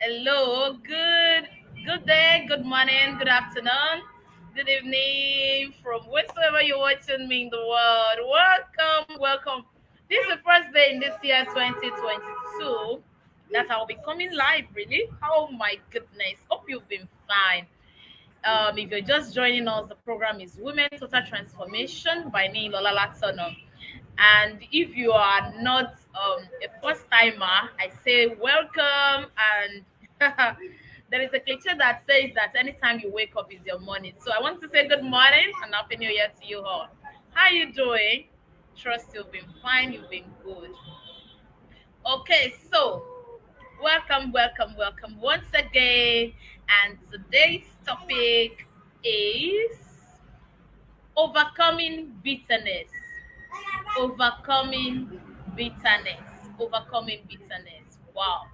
Hello, good day, good morning, good afternoon, good evening from wheresoever you're watching me in the world. Welcome. This is the first day in this year 2022 that I'll be coming live, really. Oh my goodness. Hope you've been fine. If you're just joining us, the program is Women Total Transformation by me, Lola Latono. And if you are not a first timer, I say welcome. And there is a cliche that says that anytime you wake up is your morning. So I want to say good morning and happy new year to you all. How you doing? Trust you've been fine, you've been good. Okay, so welcome once again. And today's topic is overcoming bitterness. Overcoming bitterness. Overcoming bitterness. Wow.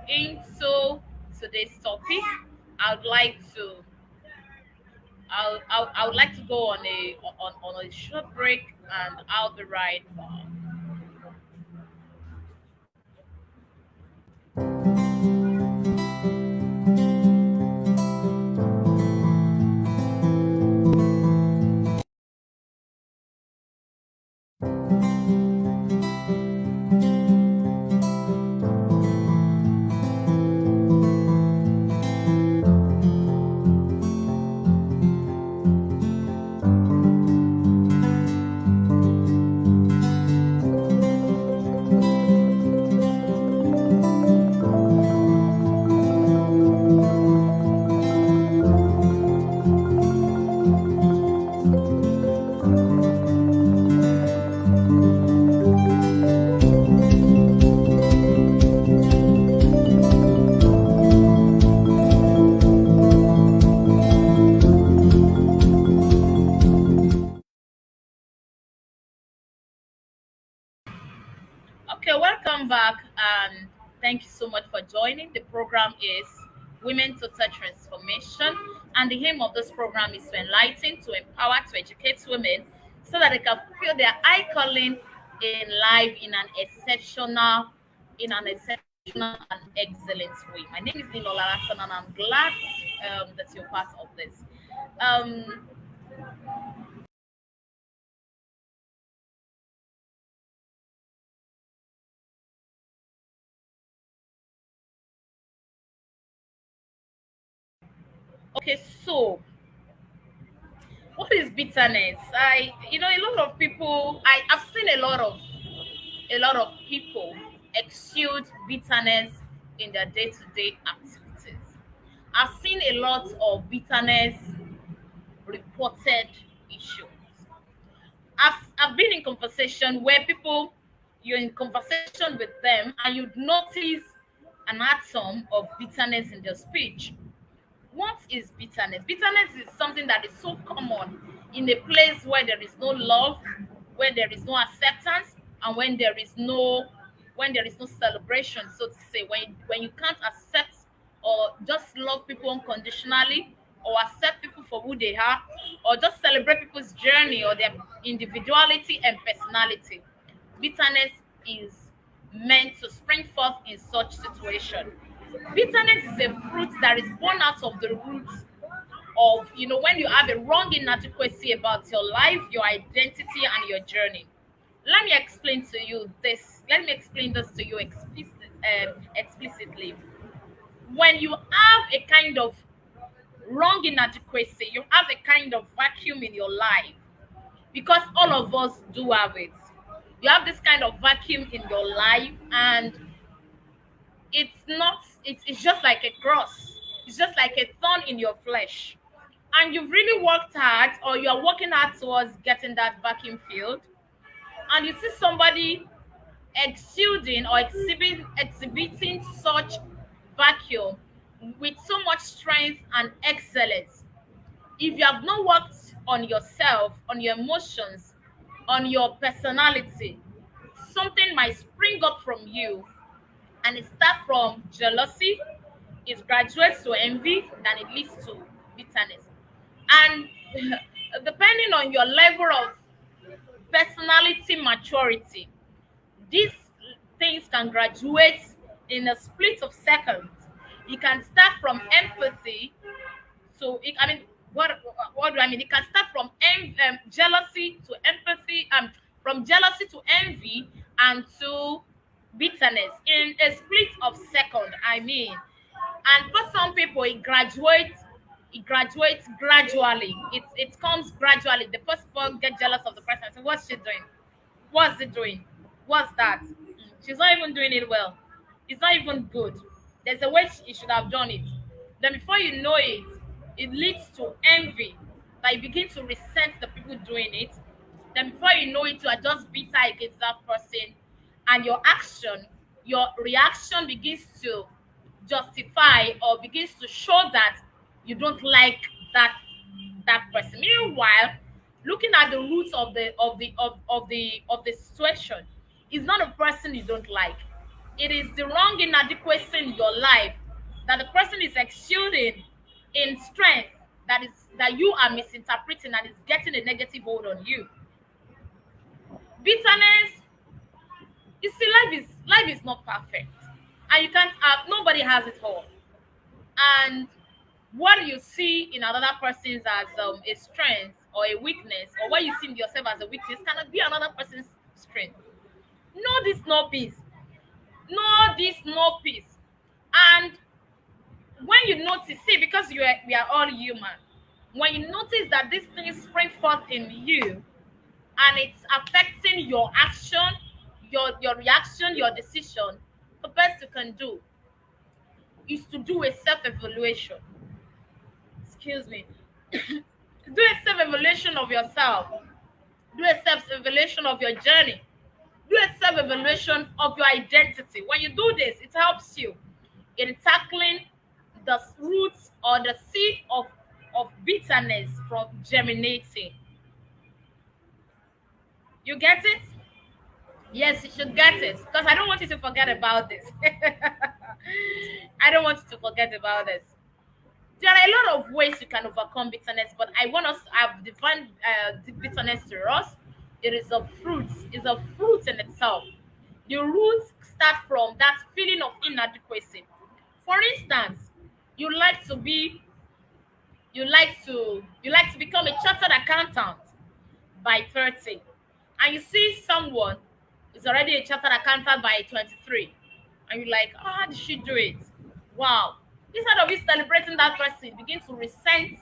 Into today's topic, I would like to I would like to go on a short break and I'll be right back. Okay, welcome back and thank you so much for joining. The program is Women Total Transformation, and the aim of this program is to enlighten, to empower, to educate women so that they can fulfill their high calling in life in an exceptional and excellent way. My name is Nilola Lashon, and I'm glad that you're part of this. Um, okay, so what is bitterness? A lot of people. I've seen a lot of people exude bitterness in their day-to-day activities. I've seen a lot of bitterness reported issues. I've been in conversation where people you're in conversation with them and you'd notice an atom of bitterness in their speech. What is bitterness? Bitterness is something that is so common in a place where there is no love, where there is no acceptance, and when there is no celebration, so to say, when you can't accept or just love people unconditionally, or accept people for who they are, or just celebrate people's journey or their individuality and personality. Bitterness is meant to spring forth in such situation. Bitterness is a fruit that is born out of the roots of, when you have a wrong inadequacy about your life, your identity, and your journey. Let me explain this to you explicitly. When you have a kind of wrong inadequacy, you have a kind of vacuum in your life, because all of us do have it. You have this kind of vacuum in your life, and it's just like a cross. It's just like a thorn in your flesh, and you've really worked hard, or you're working hard towards getting that vacuum filled, and you see somebody exuding or exhibiting such vacuum with so much strength and excellence. If you have not worked on yourself, on your emotions, on your personality, something might spring up from you, and it starts from jealousy, it graduates to envy, then it leads to bitterness. And depending on your level of personality maturity, this things can graduate in a split of seconds. It can start from empathy. So it, I mean, what do I mean? It can start from jealousy to empathy, from jealousy to envy, and to bitterness in a split of second. I mean, and for some people, it graduates gradually. It comes gradually. The first one get jealous of the person and say, "What's she doing? What's it doing? What's that? She's not even doing it well. It's not even good. There's a way she should have done it." Then before you know it, it leads to envy. That you begin to resent the people doing it. Then before you know it, you are just bitter against that person, and your reaction begins to justify or begins to show that you don't like that person. Meanwhile, looking at the roots of the situation, it's not a person you don't like. It is the wrong inadequacy in your life that the person is exuding in strength, that you are misinterpreting and is getting a negative hold on you. Bitterness, you see, life is not perfect, and you can't have nobody has it all. And what you see in another person's as a strength or a weakness, or what you see in yourself as a weakness, cannot be another person's strength. Know this, no peace. Know this, no peace. And when you notice, see, because we are all human, when you notice that this thing spring forth in you and it's affecting your action, your reaction, your decision, the best you can do is to do a self-evaluation. Excuse me. Do a self-evaluation of yourself. Do a self-evaluation of your journey. Do a self-evaluation of your identity. When you do this, it helps you in tackling the roots or the seed of bitterness from germinating. You get it? Yes, you should get it. Because I don't want you to forget about this. I don't want you to forget about this. There are a lot of ways you can overcome bitterness, but I want us, I've defined the bitterness to us. It is a fruit. It's a fruit in itself. The roots start from that feeling of inadequacy. For instance, you like to be you like to become a chartered accountant by 30, and you see someone is already a chartered accountant by 23, and you're like, oh, how did she do it? Wow. Instead of you celebrating that person, you begin to resent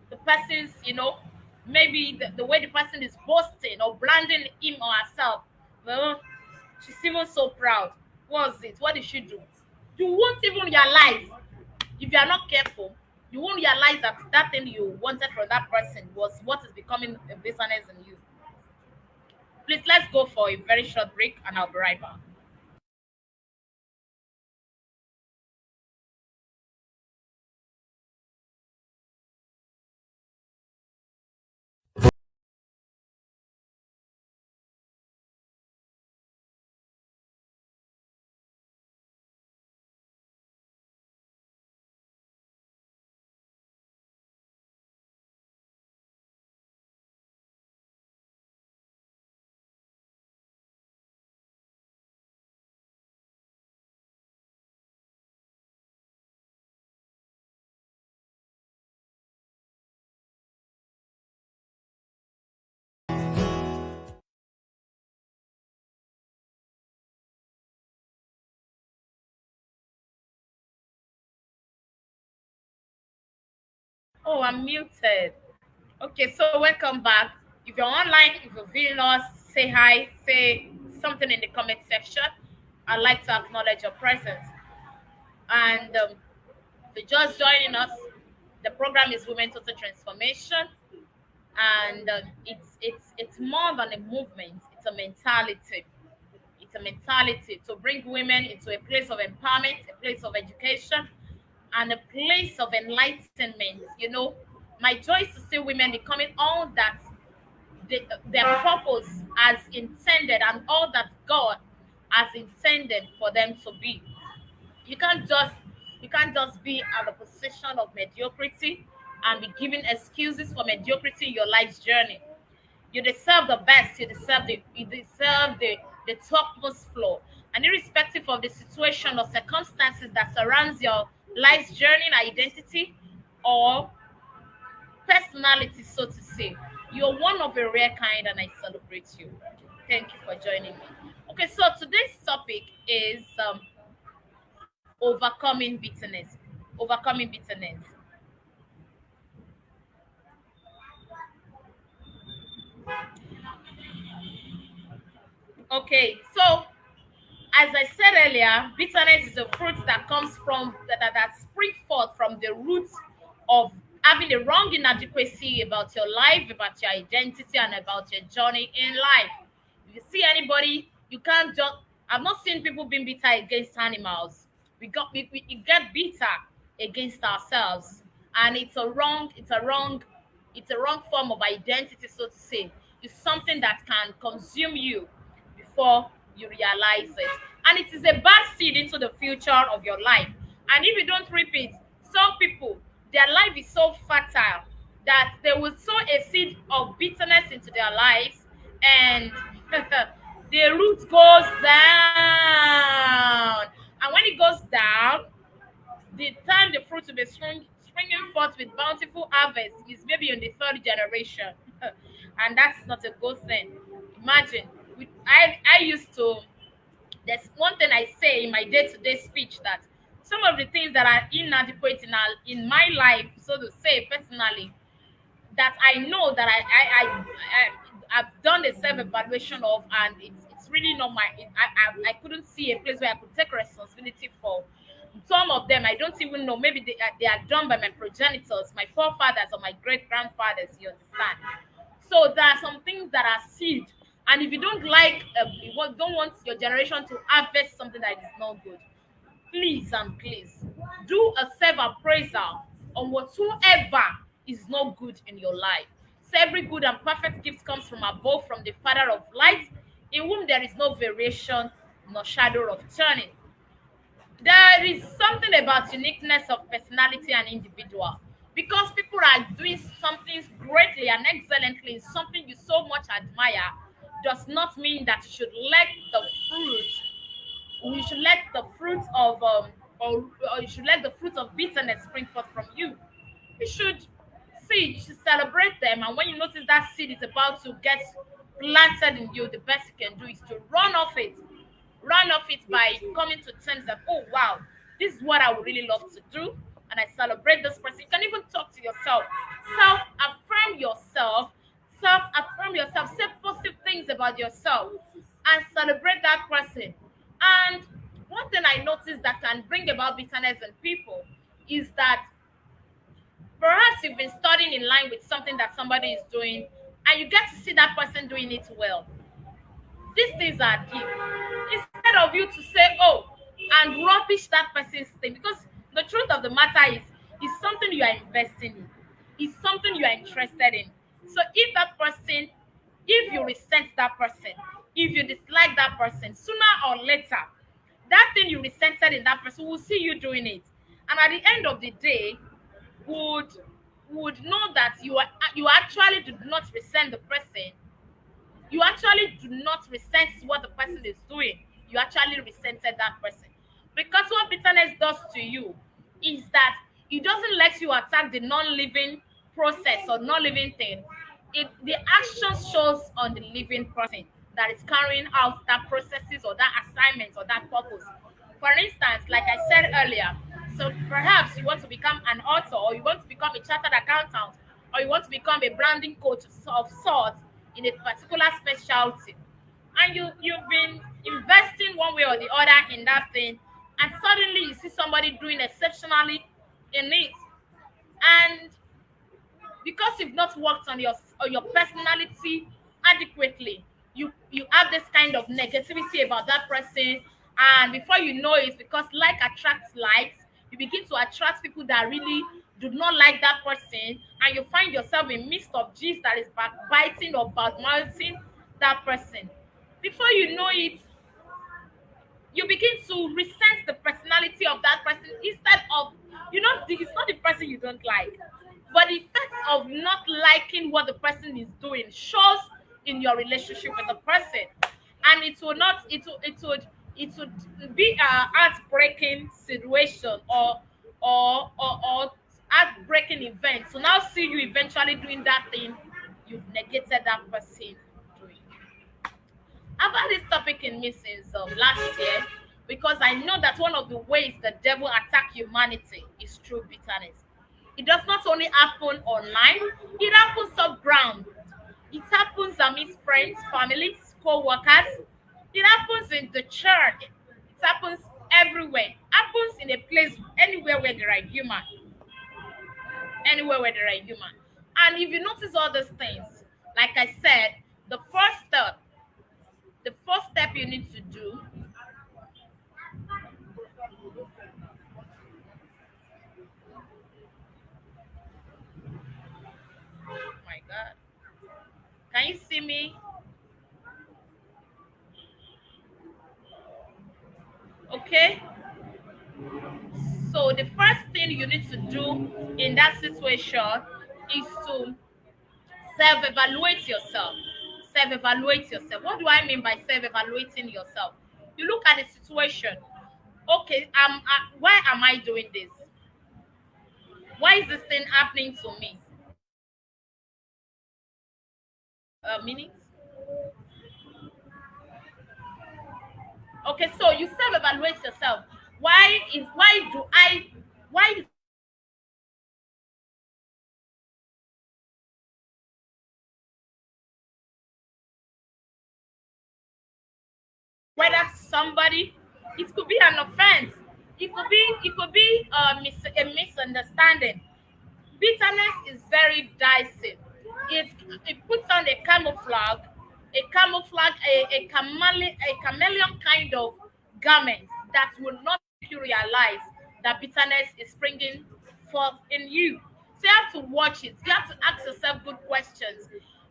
the person's, maybe the way the person is boasting or branding him or herself. Well, she's even so proud. What's it? What did she do? You won't even realize, if you are not careful, you won't realize that that thing you wanted from that person was what is becoming a business in you. Please, let's go for a very short break, and I'll be right back. Oh, I'm muted. Okay, so welcome back. If you're online, if you're viewing us, say hi, say something in the comment section. I'd like to acknowledge your presence. And if you're just joining us, the program is Women Total Transformation, and it's more than a movement. It's a mentality. It's a mentality to bring women into a place of empowerment, a place of education, and a place of enlightenment. My joy is to see women becoming all that their purpose has intended and all that God has intended for them to be. You can't just you can't just be at the position of mediocrity and be giving excuses for mediocrity in your life's journey. You deserve the best. You deserve the topmost floor. And irrespective of the situation or circumstances that surrounds your life's journey and identity or personality, so to say, you're one of a rare kind, and I celebrate you. Thank you for joining me. Okay, so today's topic is overcoming bitterness. Overcoming bitterness. Okay, so as I said earlier, bitterness is a fruit that comes from that spring forth from the roots of having a wrong inadequacy about your life, about your identity, and about your journey in life. If you see anybody, you can't just. I've not seen people being bitter against animals. We get bitter against ourselves, and it's a wrong form of identity, so to say. It's something that can consume you before you realize it. And it is a bad seed into the future of your life. And if you don't reap it, some people, their life is so fertile that they will sow a seed of bitterness into their lives, and the root goes down. And when it goes down, the time the fruit will be springing forth with bountiful harvest is maybe in the third generation. And that's not a good thing. Imagine, I used to, there's one thing I say in my day-to-day speech, that some of the things that are inadequate in my life, so to say, personally, that I know that I've done a self-evaluation of, and it's really not I couldn't see a place where I could take responsibility for. Some of them I don't even know. Maybe they are done by my progenitors, my forefathers, or my great grandfathers. You understand? So there are some things that are seed, and if you don't like, don't want your generation to harvest something that is not good, please and please do a self appraisal on whatsoever is not good in your life. So every good and perfect gift comes from above, from the Father of lights, in whom there is no variation nor shadow of turning. There is something about uniqueness of personality and individual, because people are doing something greatly and excellently, something you so much admire, does not mean that you should let the fruit you should let the fruit of or you should let the fruit of bitterness spring forth from you. You should see, you should celebrate them, and when you notice that seed is about to get planted in you, the best you can do is to run off it by coming to terms that, oh wow, this is what I would really love to do, and I celebrate this person. You can even talk to yourself, self affirm yourself, say positive things about yourself, and celebrate that person. And one thing I noticed that can bring about bitterness in people is that perhaps you've been studying in line with something that somebody is doing, and you get to see that person doing it well. These things are deep. Instead of you to say, oh, and rubbish that person's thing, because the truth of the matter is, it's something you are investing in, it's something you are interested in. So if you resent that person, if you dislike that person, sooner or later, that thing you resented in that person will see you doing it. And at the end of the day, would would know that you actually did not resent the person, you actually do not resent what the person is doing. You actually resented that person. Because what bitterness does to you is that it doesn't let you attack the non-living process or non-living thing. The action shows on the living person that is carrying out that processes or that assignment or that purpose. For instance, like I said earlier, so perhaps you want to become an author, or you want to become a chartered accountant, or you want to become a branding coach of sorts in a particular specialty, and you've been investing one way or the other in that thing, and suddenly you see somebody doing exceptionally in it, and because you've not worked on your personality adequately, you have this kind of negativity about that person, and before you know it, because like attracts likes, you begin to attract people that really do not like that person, and you find yourself in midst of gist that is backbiting or badmouthing that person. Before you know it, you begin to resent the personality of that person, instead of, it's not the person you don't like, but the effect of not liking what the person is doing shows in your relationship with the person. And it will not it will, it would be a heartbreaking situation, or heartbreaking event. So now see you eventually doing that thing you've negated that person doing. I've had this topic in me since last year, because I know that one of the ways the devil attack humanity is through bitterness. It does not only happen online, it happens off ground. It happens amidst friends, families, co-workers. It happens in the church. It happens everywhere. It happens in a place, anywhere where there are human, anywhere where there are human. And if you notice all these things, like I said, the first step, the first step you need to do. Oh my God, can you see me? Okay. So the first thing you need to do in that situation is to self-evaluate yourself. Self-evaluate yourself. What do I mean by self-evaluating yourself? You look at the situation. Okay, why am I doing this? Why is this thing happening to me? Minutes. Okay, so you self-evaluate yourself. Why is whether somebody, it could be an offense, it could be a misunderstanding. Bitterness is very dicey. It puts on a chameleon kind of garment that will not make you realize that bitterness is springing forth in you. So you have to watch it. You have to ask yourself good questions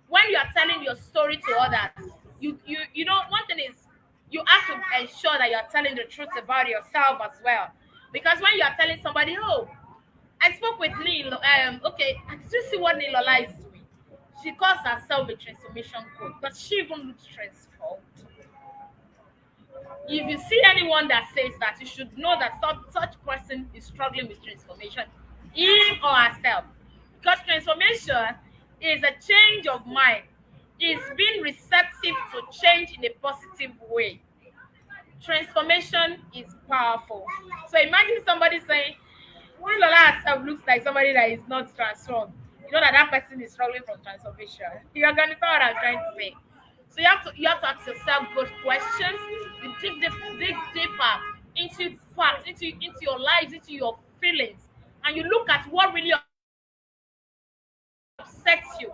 when you are telling your story to others. You know, one thing is, you have to ensure that you are telling the truth about yourself as well. Because when you are telling somebody, oh, I spoke with Neil. Okay, did you see what Nilola is doing? She calls herself a transformation coach, but she even looks transformed. If you see anyone that says that, you should know that such person is struggling with transformation, him or herself. Because transformation is a change of mind, is being receptive to change in a positive way. Transformation is powerful. So imagine somebody saying, when Lola herself looks like somebody that is not transformed, you know that that person is struggling from transformation. You're gonna know what I'm trying to say. So you have to ask yourself good questions. You dig deeper into facts, into your lives, into your feelings, and you look at what really upsets you.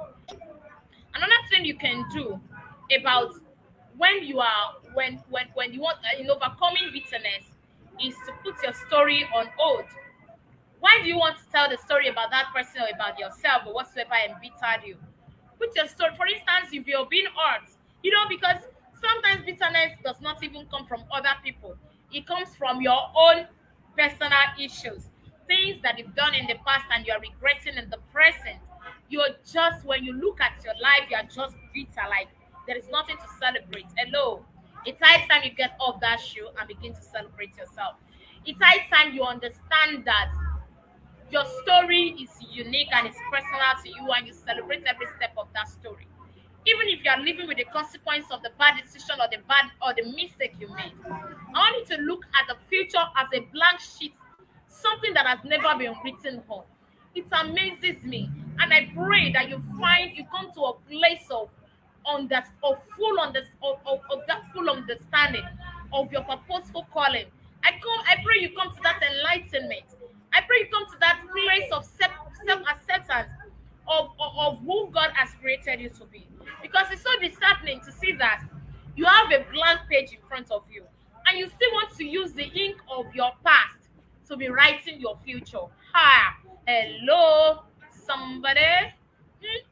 Another thing you can do about when you want in overcoming bitterness is to put your story on hold. Why do you want to tell the story about that person or about yourself or whatsoever embittered you? Put your story, for instance, if you're being hurt, because sometimes bitterness does not even come from other people. It comes from your own personal issues, things that you've done in the past and you're regretting in the present. You're just, when you look at your life, you're just bitter, like there is nothing to celebrate. Hello. It's high time you get off that shoe and begin to celebrate yourself. It's high time you understand that your story is unique and it's personal to you, and you celebrate every step of that story. Even if you are living with the consequence of the bad decision or the mistake you made, I want you to look at the future as a blank sheet, something that has never been written on. It amazes me, and I pray that you come to a place of that full understanding of your purposeful calling. I pray you come to that enlightenment. I pray you come to that place of self acceptance of who God has created you to be. Because it's so disheartening to see that you have a blank page in front of you and you still want to use the ink of your past to be writing your future. Ha! Hello, somebody. Hmm?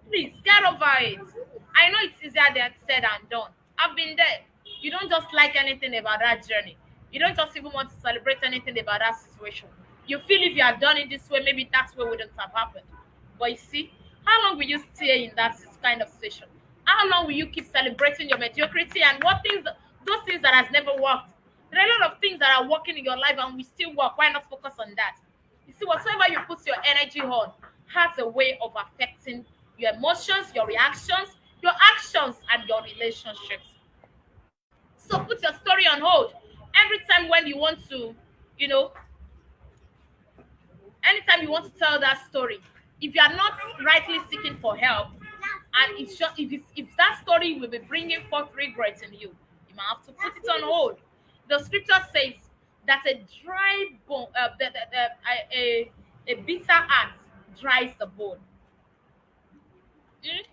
Please get over it. I know it's easier than said and done. I've been there. You don't just like anything about that journey. You don't just even want to celebrate anything about that situation. You feel if you had done it this way, maybe that way wouldn't have happened. But you see, how long will you stay in that kind of situation? How long will you keep celebrating your mediocrity and those things that has never worked? There are a lot of things that are working in your life and we still work. Why not focus on that? You see, whatsoever you put your energy on has a way of affecting your emotions, your reactions, your actions, and your relationships. So put your story on hold. Every time when you want to, you know, anytime you want to tell that story, if you are not rightly seeking for help, and it's just if that story will be bringing forth regret in you, you might have to put it on hold. The scripture says that a dry bone, a bitter heart dries the bone. Mm?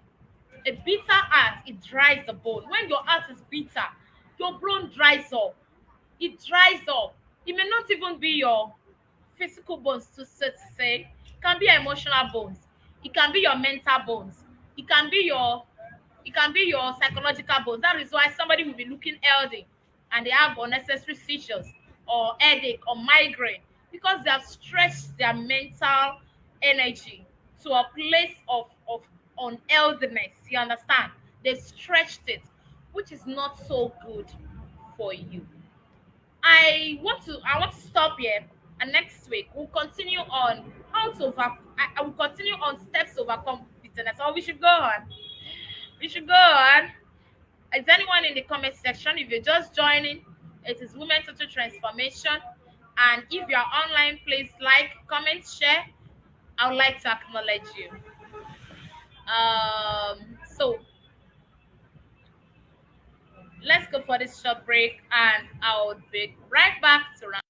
A bitter heart, it dries the bone. When your heart is bitter, your bone dries up. It dries up. It may not even be your physical bones to so to say. It can be your emotional bones. It can be your mental bones. It can be your psychological bones. That is why somebody will be looking healthy and they have unnecessary seizures or headache or migraine because they have stretched their mental energy to a place of unhealthiness. You understand? They stretched it, which is not so good for you. I want to stop here, and next week we'll continue on how to I will continue on steps to overcome bitterness. Or we should go on. We should go on. Is anyone in the comment section? If you're just joining, it is Women Total Transformation. And if you're online, please like, comment, share. I would like to acknowledge you. So let's go for this short break, and I'll be right back to round.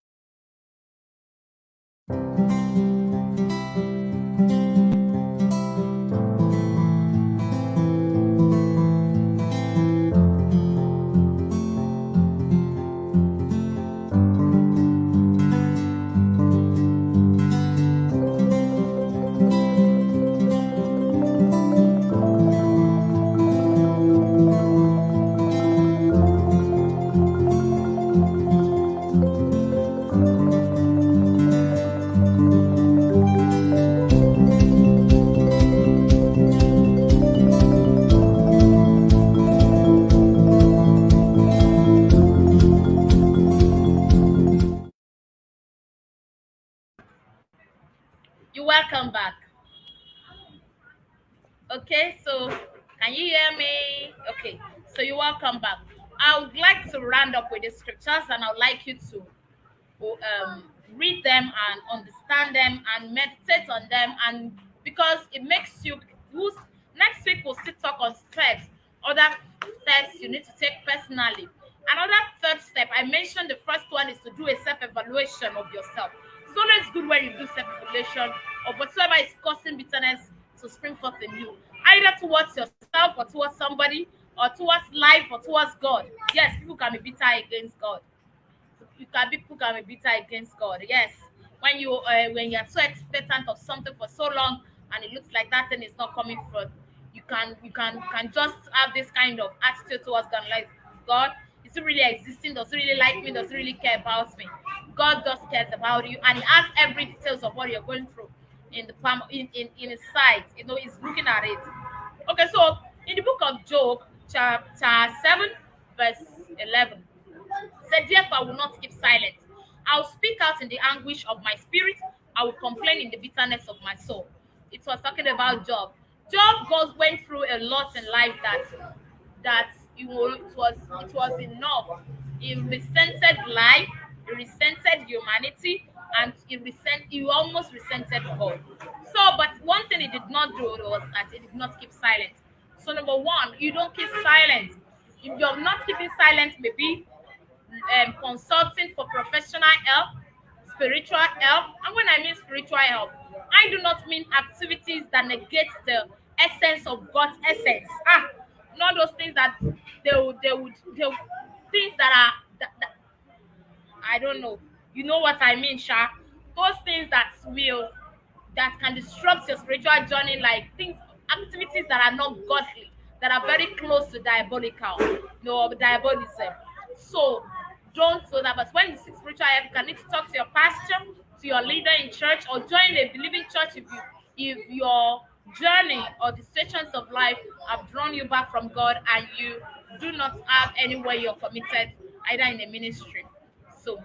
You're welcome back. Okay, so can you hear me? Okay, so you're welcome back. I would like to round up with the scriptures, and I would like you to um, read them and understand them and meditate on them, and because it makes you who's next week we'll still talk on steps, other steps you need to take personally. Another third step, I mentioned the first one is to do a self-evaluation of yourself. It's always good when you do self-evaluation of whatsoever is causing bitterness to spring forth in you, either towards yourself or towards somebody or towards life or towards God. Yes, people can be bitter against God. You can be People can be bitter against God. Yes, when you are so expectant of something for so long and it looks like that thing is not coming forth, you can just have this kind of attitude towards God, like God, is it really existing? Does it really like me? Does it really care about me? God just cares about you, and He has every details of what you're going through in the palm in His sight. He's looking at it. Okay, so in the book of Job, chapter 7, verse 11 said, therefore, I will not keep silent. I will speak out in the anguish of my spirit. I will complain in the bitterness of my soul. It was talking about Job. Went through a lot in life that it was enough. He resented life, he resented humanity, and he almost resented God. So, but one thing he did not do was that he did not keep silent. So, number one, you don't keep silent. If you're not keeping silent, maybe consulting for professional help, spiritual help. And when I mean spiritual help, I do not mean activities that negate the essence of God's essence. Not those things that they would things that are I don't know. You know what I mean, Sha? Those things that can disrupt your spiritual journey, like things, activities that are not godly, that are very close to diabolical, diabolism. So don't do that. But when you seek spiritual help, you can need to talk to your pastor, to your leader in church, or join a believing church if your journey or the situations of life have drawn you back from God and you do not have anywhere you're committed, either in a ministry. So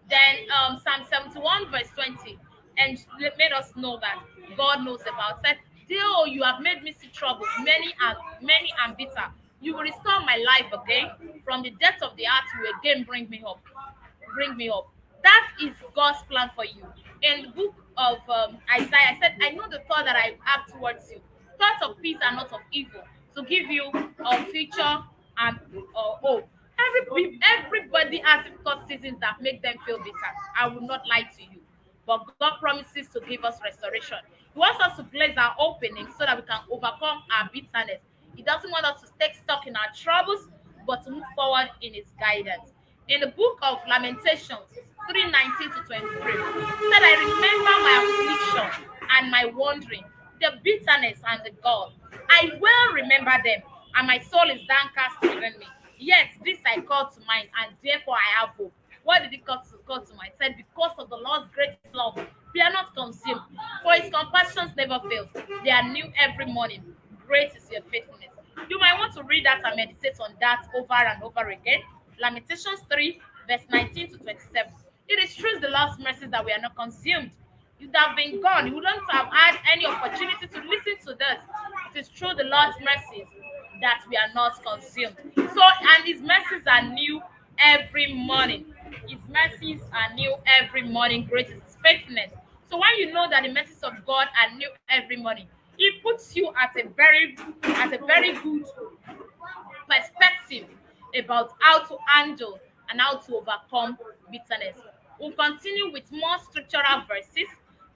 then Psalm 71 verse 20 and made us know that God knows about said, "Still you have made me see troubles, many and bitter. You will restore my life again. From the depth of the earth, you will again bring me up." That is God's plan for you. In the book of Isaiah, I said, "I know the thought that I have towards you, thoughts of peace and not of evil, to give you a future and hope." Everybody has difficult seasons that make them feel bitter. I will not lie to you. But God promises to give us restoration. He wants us to place our opening so that we can overcome our bitterness. He doesn't want us to stay stuck in our troubles, but to move forward in His guidance. In the book of Lamentations 3:19 to 23, it said, "I remember my affliction and my wandering, the bitterness and the gall. I will remember them, and my soul is downcast within me. Yes, this I call to mind, and therefore I have hope." What did it call to mind? It said, "Because of the Lord's great love, we are not consumed, for His compassions never fail. They are new every morning. Great is your faithfulness." You might want to read that and meditate on that over and over again. Lamentations 3, verse 19 to 27. It is through the Lord's mercies that we are not consumed. You would have been gone. You wouldn't have had any opportunity to listen to this. It is through the Lord's mercies that we are not consumed. So, and His mercies are new every morning. His mercies are new every morning. Great is His faithfulness. So when you know that the mercies of God are new every morning, He puts you at a very good perspective about how to handle and how to overcome bitterness. We'll continue with more scriptural verses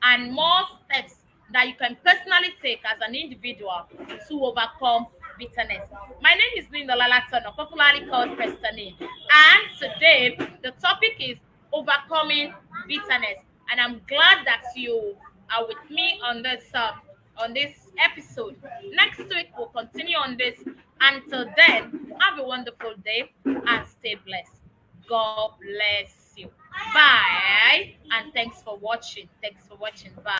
and more steps that you can personally take as an individual to overcome bitterness. My name is Linda Lalatono, popularly called Prestani, and today the topic is overcoming bitterness. And I'm glad that you are with me on this episode. Next week we'll continue on this. Until then, have a wonderful day and stay blessed. God bless you. Bye. And thanks for watching. Thanks for watching. Bye.